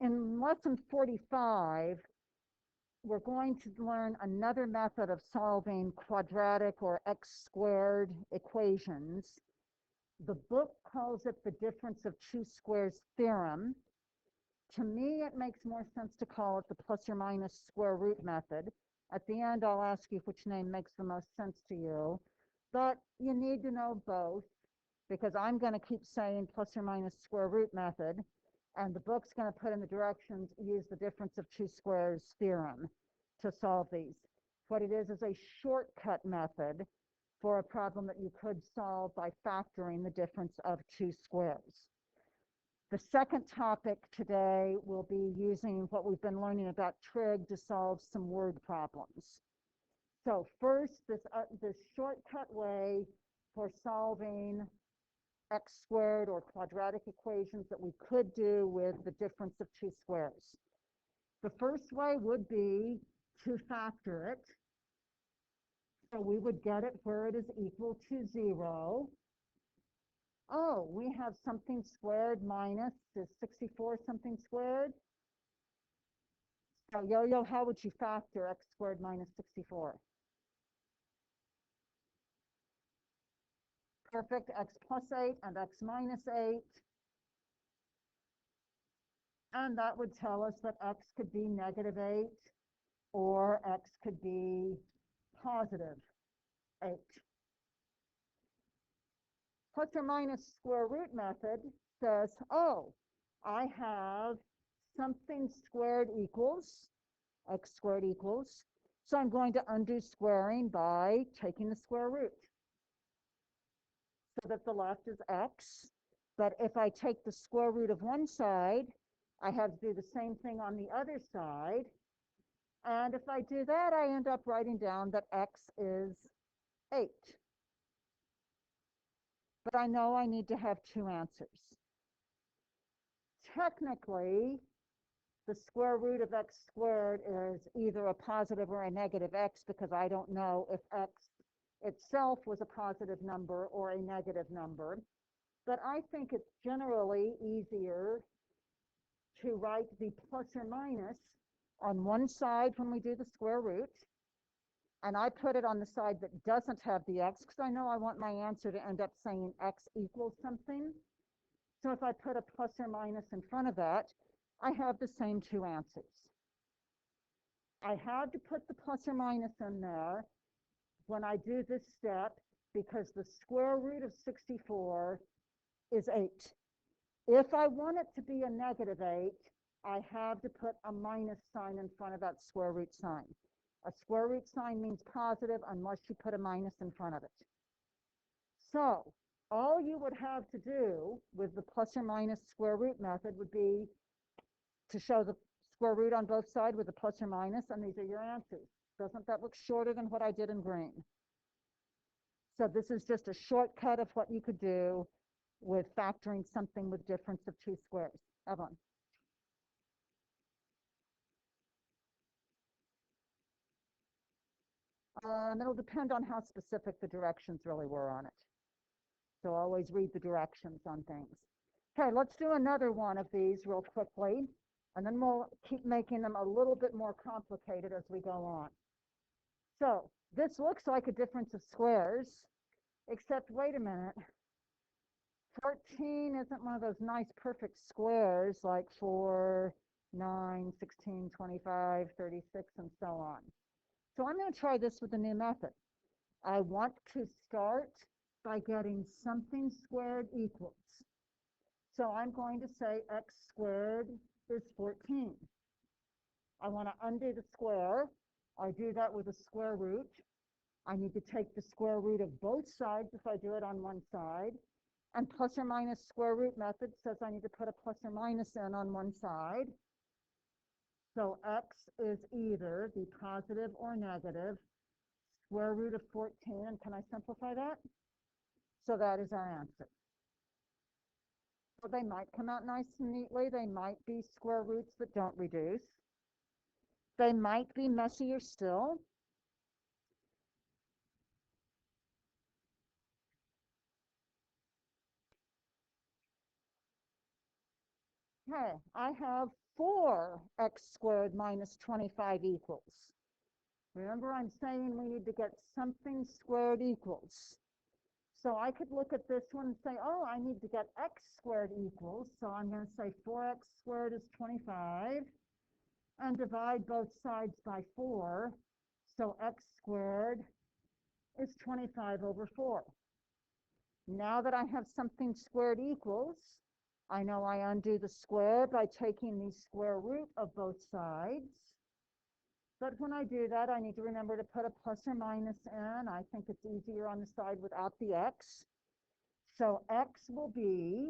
In lesson 45, we're going to learn another method of solving quadratic or x squared equations. The book calls it the difference of two squares theorem. To me, it makes more sense to call it the plus or minus square root method. At the end, I'll ask you which name makes the most sense to you. But you need to know both, because I'm going to keep saying plus or minus square root method, and the book's going to put in the directions, use the difference of two squares theorem to solve these. What it is a shortcut method for a problem that you could solve by factoring the difference of two squares. The second topic today will be using what we've been learning about trig to solve some word problems. So first, this shortcut way for solving x squared or quadratic equations that we could do with the difference of two squares. The first way would be to factor it. So we would get it where it is equal to 0. Oh, we have something squared minus is 64 something squared. So Yo-Yo, how would you factor x squared minus 64? Perfect, x plus 8 and x minus 8. And that would tell us that x could be negative 8 or x could be positive 8. Plus or minus square root method says, oh, I have something squared equals, x squared equals, so I'm going to undo squaring by taking the square root. So that the left is x, but if I take the square root of one side, I have to do the same thing on the other side. And if I do that, I end up writing down that x is 8. But I know I need to have two answers. Technically, the square root of x squared is either a positive or a negative x, because I don't know if x itself was a positive number or a negative number. But I think it's generally easier to write the plus or minus on one side when we do the square root, and I put it on the side that doesn't have the x, because I know I want my answer to end up saying x equals something. So if I put a plus or minus in front of that, I have the same two answers. I had to put the plus or minus in there when I do this step because the square root of 64 is 8. If I want it to be a negative 8, I have to put a minus sign in front of that square root sign. A square root sign means positive unless you put a minus in front of it. So all you would have to do with the plus or minus square root method would be to show the square root on both sides with a plus or minus, and these are your answers. Doesn't that look shorter than what I did in green? So this is just a shortcut of what you could do with factoring something with difference of two squares. Evelyn. It'll depend on how specific the directions really were on it. So always read the directions on things. Okay, let's do another one of these real quickly, and then we'll keep making them a little bit more complicated as we go on. So this looks like a difference of squares, except wait a minute. 14 isn't one of those nice perfect squares like 4, 9, 16, 25, 36, and so on. So I'm going to try this with a new method. I want to start by getting something squared equals. So I'm going to say x squared is 14. I want to undo the square. I do that with a square root. I need to take the square root of both sides if I do it on one side. And plus or minus square root method says I need to put a plus or minus in on one side. So x is either the positive or negative square root of 14. And can I simplify that? So that is our answer. So they might come out nice and neatly. They might be square roots that don't reduce. They might be messier still. Okay, I have 4x squared minus 25 equals. Remember, I'm saying we need to get something squared equals. So I could look at this one and say, oh, I need to get x squared equals. So I'm going to say 4x squared is 25 and divide both sides by 4. So x squared is 25 over 4. Now that I have something squared equals, I know I undo the square by taking the square root of both sides. But when I do that, I need to remember to put a plus or minus in. I think it's easier on the side without the x. So x will be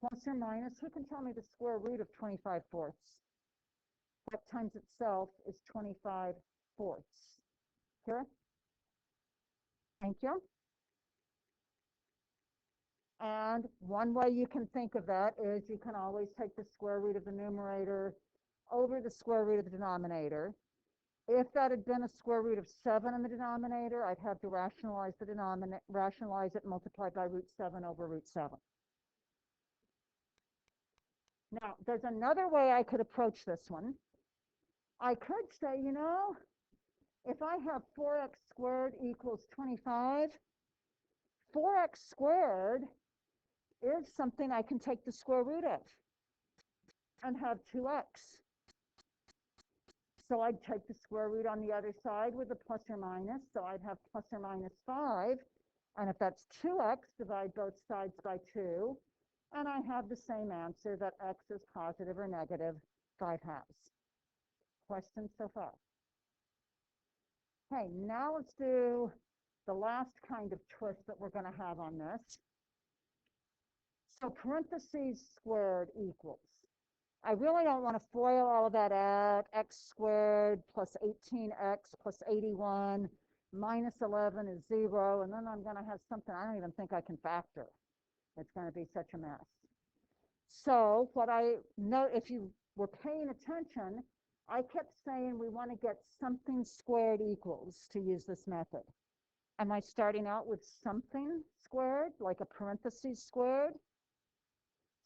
plus or minus, who can tell me the square root of 25 fourths? That times itself is 25 fourths. Here? Thank you. And one way you can think of that is you can always take the square root of the numerator over the square root of the denominator. If that had been a square root of 7 in the denominator, I'd have to rationalize the denominator, rationalize it multiplied by root 7 over root 7. Now, there's another way I could approach this one. I could say, you know, if I have 4x squared equals 25, 4x squared is something I can take the square root of and have 2x. So I'd take the square root on the other side with a plus or minus, so I'd have plus or minus 5. And if that's 2x, divide both sides by 2, and I have the same answer that x is positive or negative 5/2. Questions so far? Okay, now let's do the last kind of twist that we're going to have on this. So parentheses squared equals. I really don't want to FOIL all of that out. X squared plus 18x plus 81 minus 11 is 0. And then I'm going to have something I don't even think I can factor. It's going to be such a mess. So what I note, if you were paying attention, I kept saying we want to get something squared equals to use this method. Am I starting out with something squared, like a parentheses squared?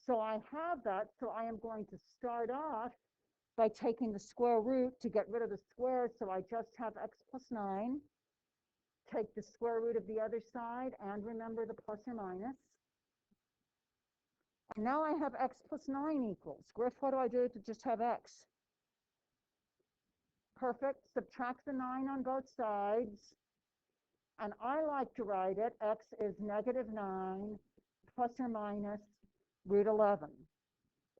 So I have that, so I am going to start off by taking the square root to get rid of the square, so I just have x plus 9. Take the square root of the other side, and remember the plus or minus. And now I have x plus 9 equals. Griff, what do I do to just have x? Perfect. Subtract the 9 on both sides. And I like to write it, x is negative 9 plus or minus root 11.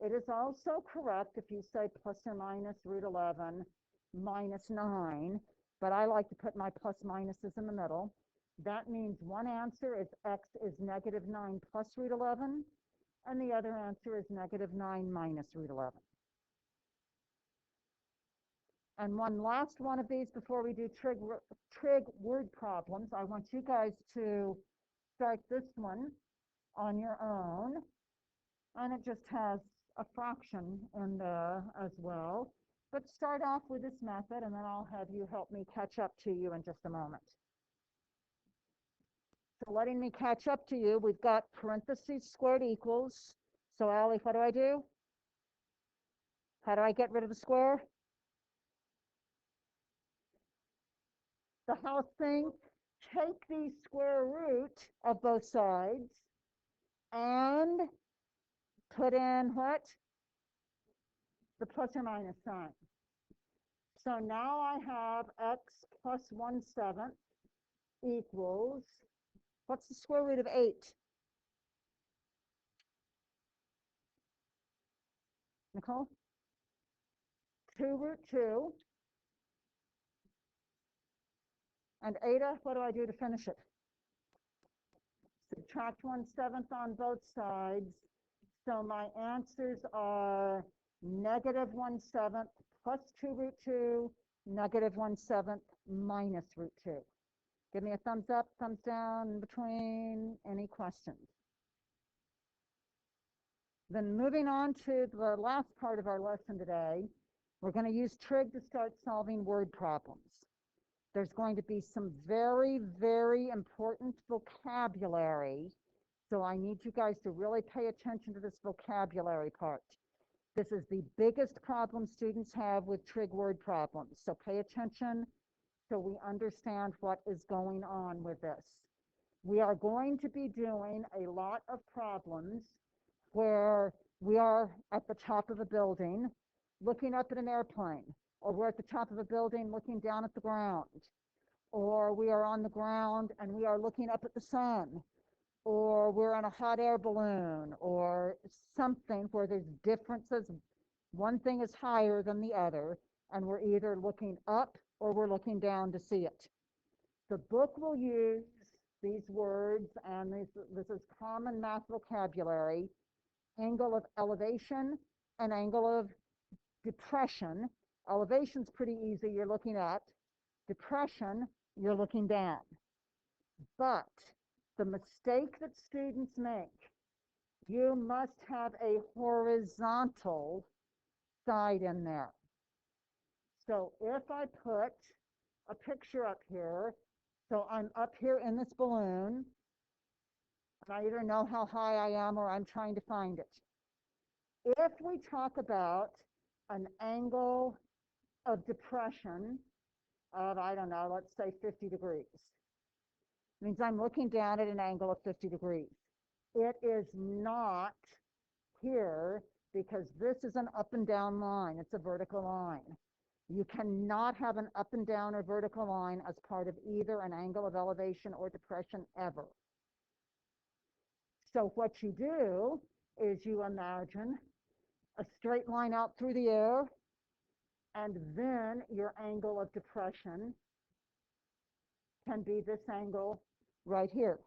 It is also correct if you say plus or minus root 11 minus 9, but I like to put my plus minuses in the middle. That means one answer is x is negative 9 plus root 11, and the other answer is negative 9 minus root 11. And one last one of these before we do trig word problems. I want you guys to start this one on your own. And it just has a fraction in there as well. But start off with this method, and then I'll have you help me catch up to you in just a moment. So letting me catch up to you, we've got parentheses squared equals. So Allie, what do? How do I get rid of the square? The house thing, take the square root of both sides and put in what? The plus or minus sign. So now I have x plus 1/7 equals, what's the square root of 8? Nicole? 2 root 2. And Ada, what do I do to finish it? Subtract 1/7 on both sides. So my answers are negative 1/7 plus 2 root 2, negative 1/7 minus root 2. Give me a thumbs up, thumbs down, in between. Any questions? Then moving on to the last part of our lesson today, we're going to use trig to start solving word problems. There's going to be some very, very important vocabulary So I need you guys to really pay attention to this vocabulary part. This is the biggest problem students have with trig word problems. So pay attention so we understand what is going on with this. We are going to be doing a lot of problems where we are at the top of a building looking up at an airplane, or we're at the top of a building looking down at the ground, or we are on the ground and we are looking up at the sun, or we're on a hot air balloon, or something where there's differences. One thing is higher than the other, and we're either looking up or we're looking down to see it. The book will use these words, and this is common math vocabulary: angle of elevation and angle of depression. Elevation's pretty easy, you're looking up. Depression, you're looking down. But the mistake that students make, you must have a horizontal side in there. So if I put a picture up here, so I'm up here in this balloon, and I either know how high I am or I'm trying to find it. If we talk about an angle of depression of, I don't know, let's say 50 degrees, it means I'm looking down at an angle of 50 degrees. It is not here because this is an up and down line. It's a vertical line. You cannot have an up and down or vertical line as part of either an angle of elevation or depression ever. So what you do is you imagine a straight line out through the air, and then your angle of depression can be this angle right here,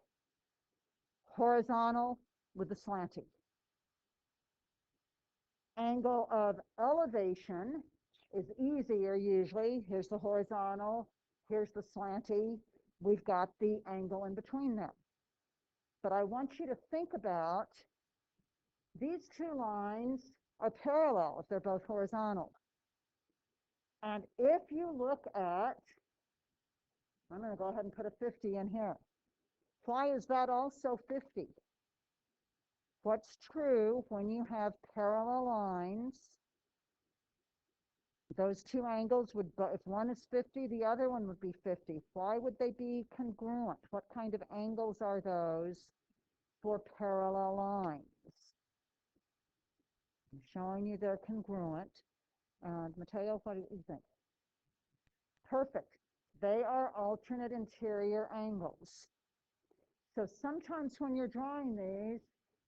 horizontal with the slanty. Angle of elevation is easier usually. Here's the horizontal, here's the slanty. We've got the angle in between them. But I want you to think about these two lines are parallel if they're both horizontal. And if you look at, I'm going to go ahead and put a 50 in here. Why is that also 50? What's true when you have parallel lines? Those two angles would, if one is 50, the other one would be 50. Why would they be congruent? What kind of angles are those for parallel lines? I'm showing you they're congruent. And Mateo, what do you think? Perfect. They are alternate interior angles. So sometimes when you're drawing these,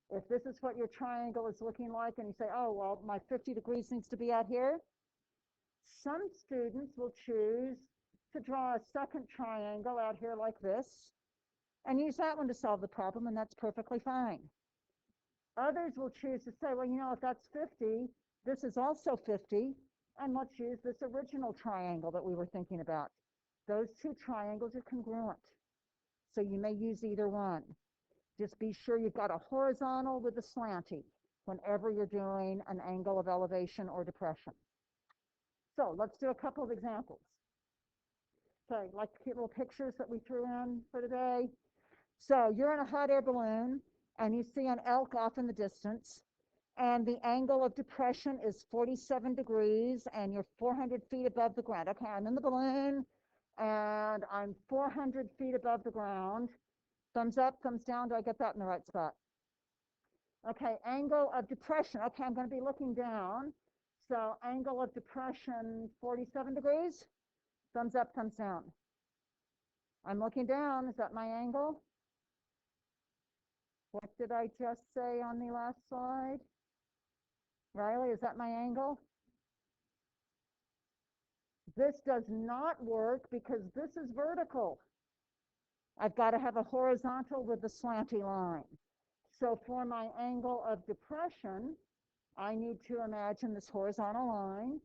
if this is what your triangle is looking like, and you say, oh, well, my 50 degrees needs to be out here, some students will choose to draw a second triangle out here like this and use that one to solve the problem, and that's perfectly fine. Others will choose to say, well, you know, if that's 50, this is also 50, and let's use this original triangle that we were thinking about. Those two triangles are congruent, so you may use either one. Just be sure you've got a horizontal with a slanty whenever you're doing an angle of elevation or depression. So let's do a couple of examples. So like cute little pictures that we threw in for today. So you're in a hot air balloon and you see an elk off in the distance, and the angle of depression is 47 degrees and you're 400 feet above the ground. Okay, I'm in the balloon and I'm 400 feet above the ground. Thumbs up, thumbs down. Do I get that in the right spot? Okay, angle of depression. Okay, I'm going to be looking down. So angle of depression, 47 degrees. Thumbs up, thumbs down. I'm looking down. Is that my angle? What did I just say on the last slide? Riley, is that my angle? This does not work because this is vertical. I've got to have a horizontal with the slanty line. So for my angle of depression, I need to imagine this horizontal line.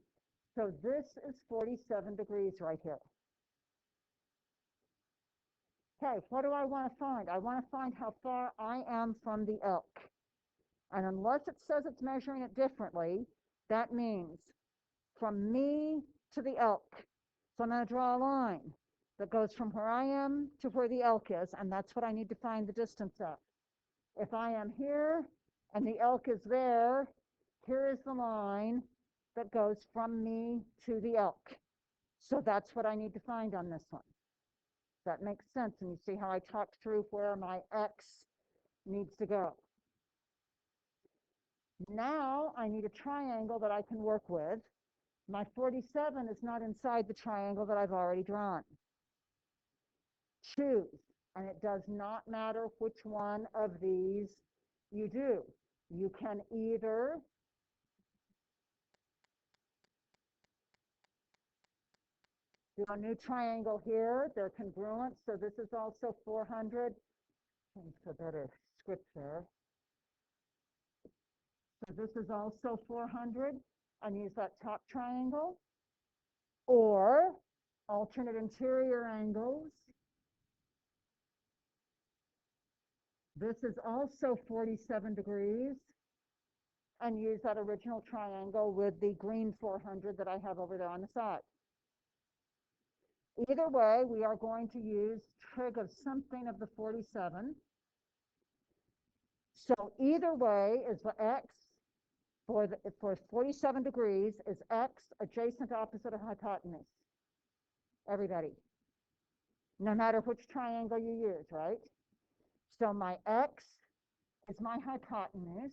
So this is 47 degrees right here. Okay, what do I want to find? I want to find how far I am from the elk. And unless it says it's measuring it differently, that means from me to the elk. So I'm going to draw a line that goes from where I am to where the elk is, and that's what I need to find the distance of. If I am here and the elk is there, here is the line that goes from me to the elk. So that's what I need to find on this one. That makes sense. And you see how I talked through where my x needs to go. Now I need a triangle that I can work with. My 47 is not inside the triangle that I've already drawn. Choose, and it does not matter which one of these you do. You can either do a new triangle here. They're congruent, so this is also 400. For better script there. So this is also 400, and use that top triangle. Or alternate interior angles. This is also 47 degrees, and use that original triangle with the green 400 that I have over there on the side. Either way, we are going to use trig of something of the 47. So either way is the x for 47 degrees is x adjacent, opposite, or hypotenuse. Everybody. No matter which triangle you use, right? So my x is my hypotenuse.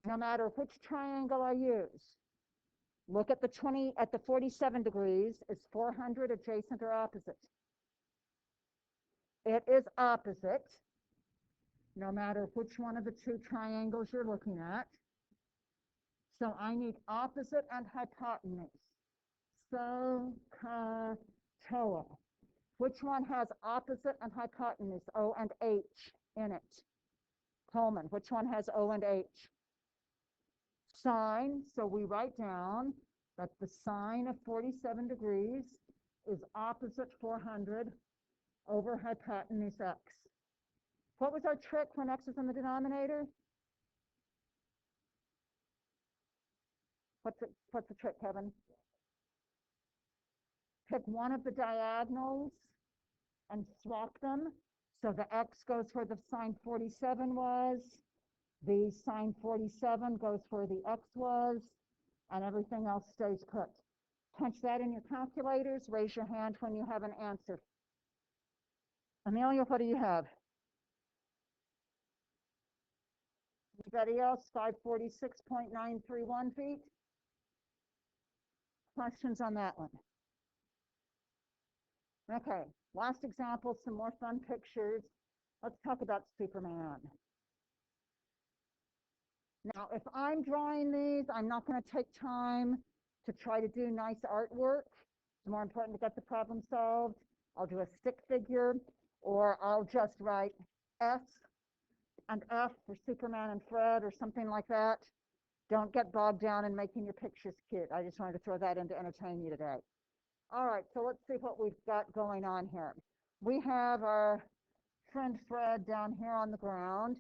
No matter which triangle I use. Look at the 47 degrees. Is 400 adjacent or opposite? It is opposite, no matter which one of the two triangles you're looking at. So I need opposite and hypotenuse. So, toa. Which one has opposite and hypotenuse, O and H, in it? Coleman, which one has O and H? Sine, so we write down that the sine of 47 degrees is opposite 400 over hypotenuse x. What was our trick when x is in the denominator? What's the trick, Kevin? Pick one of the diagonals and swap them. So the x goes where the sine 47 was, the sine 47 goes where the x was, and everything else stays put. Punch that in your calculators. Raise your hand when you have an answer. Amelia, what do you have? Anybody else? 546.931 feet? Questions on that one? Okay, last example, some more fun pictures. Let's talk about Superman. Now, if I'm drawing these, I'm not going to take time to try to do nice artwork. It's more important to get the problem solved. I'll do a stick figure, or I'll just write S and F for Superman and Fred or something like that. Don't get bogged down in making your pictures cute. I just wanted to throw that in to entertain you today. All right, so let's see what we've got going on here. We have our friend Fred down here on the ground,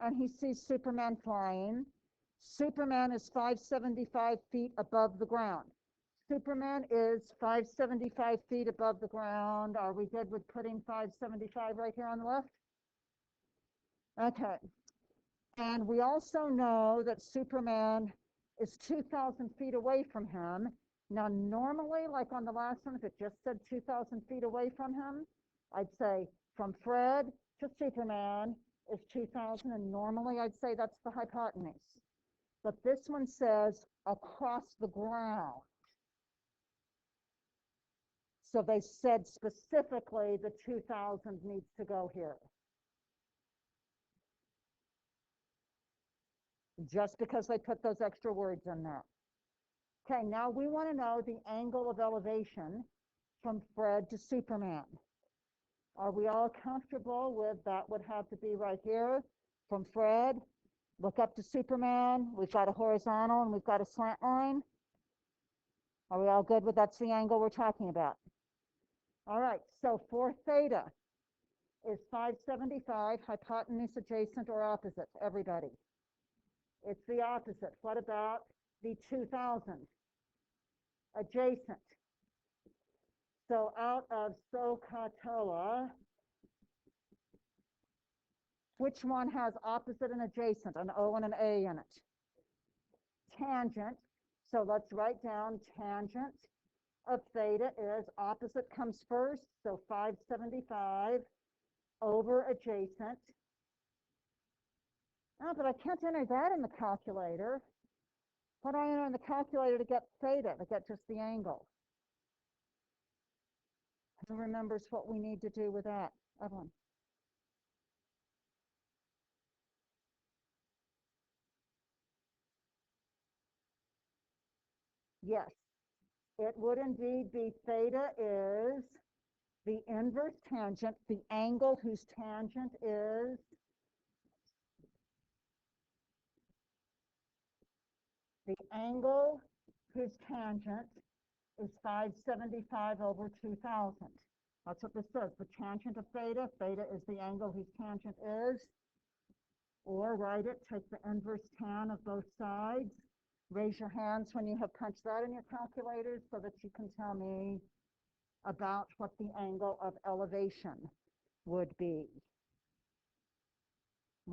and he sees Superman flying. Superman is 575 feet above the ground. Superman is 575 feet above the ground. Are we good with putting 575 right here on the left? Okay. And we also know that Superman is 2,000 feet away from him. Now, normally, like on the last one, if it just said 2,000 feet away from him, I'd say from Fred to Superman is 2,000, and normally I'd say that's the hypotenuse. But this one says across the ground. So they said specifically the 2,000 needs to go here. Just because they put those extra words in there. Okay, now we want to know the angle of elevation from Fred to Superman. Are we all comfortable with that? Would have to be right here from Fred. Look up to Superman. We've got a horizontal and we've got a slant line. Are we all good with that's the angle we're talking about? All right, so 4 theta is 575, hypotenuse adjacent or opposite, everybody. It's the opposite. What about the 2,000? Adjacent. So out of SOHCAHTOA, Which one has opposite and adjacent, an O and an A in it? Tangent. So let's write down tangent of theta is opposite comes first, so 575 over adjacent. Oh, but I can't enter that in the calculator. What do I enter in the calculator to get theta, to get just the angle? Who remembers what we need to do with that? Evelyn. Yes, it would indeed be theta is the inverse tangent, the angle whose tangent is the angle whose tangent is 575 over 2000. That's what this says. The tangent of theta, theta is the angle whose tangent is, or write it, take the inverse tan of both sides. Raise your hands when you have punched that in your calculators so that you can tell me about what the angle of elevation would be.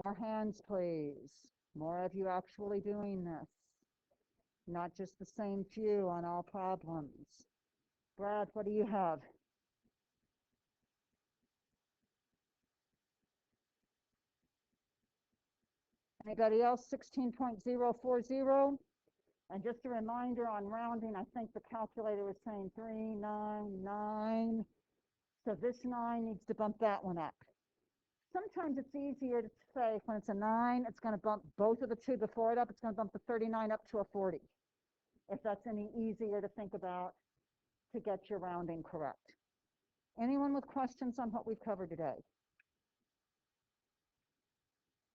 More hands, please. More of you actually doing this. Not just the same few on all problems. Brad, what do you have? Anybody else? 16.040. And just a reminder on rounding, I think the calculator was saying 399. So this 9 needs to bump that one up. Sometimes it's easier to say when it's a 9, it's going to bump both of the two before it up. It's going to bump the 39 up to a 40. If that's any easier to think about to get your rounding correct. Anyone with questions on what we've covered today?